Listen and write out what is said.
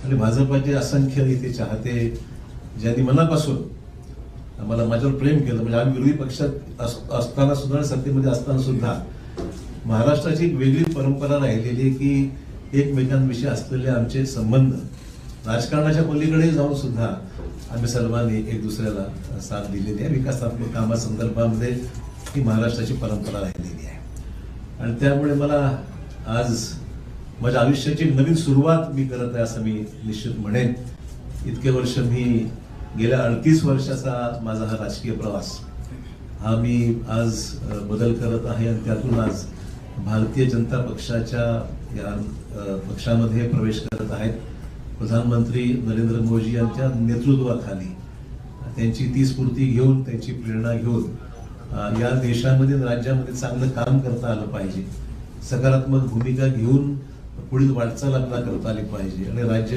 आणि भाजपाचे असंख्य इथे चाहते ज्यांनी मनापासून आम्हाला माझ्यावर प्रेम केलं. म्हणजे आम्ही विरोधी पक्षात असताना सुद्धा, सत्तेमध्ये असताना सुद्धा महाराष्ट्राची एक वेगळी परंपरा राहिलेली की एकमेकांविषयी असलेले आमचे संबंध राजकारणाच्या पलीकडे जाऊन सुद्धा आम्ही सर्वांनी एक दुसऱ्याला साथ दिलेली आहे. विकासात्मक कामासंदर्भामध्ये ही महाराष्ट्राची परंपरा राहिलेली आहे. आणि त्यामुळे मला आज माझ्या आयुष्याची नवीन सुरुवात मी करत आहे असं मी निश्चित म्हणेन. इतके वर्ष मी गेल्या 38 वर्षाचा माझा हा राजकीय प्रवास हा मी आज बदल करत आहे आणि त्यातून आज भारतीय जनता पक्षाच्या या पक्षामध्ये प्रवेश करत आहेत. प्रधानमंत्री नरेंद्र मोदी यांच्या नेतृत्वाखाली त्यांची ती स्फूर्ती घेऊन, त्यांची प्रेरणा घेऊन या देशामध्ये राज्यामध्ये चांगलं काम करता आलं पाहिजे. सकारात्मक भूमिका घेऊन पुढील वाटचाल आपल्याला करता आली पाहिजे आणि राज्य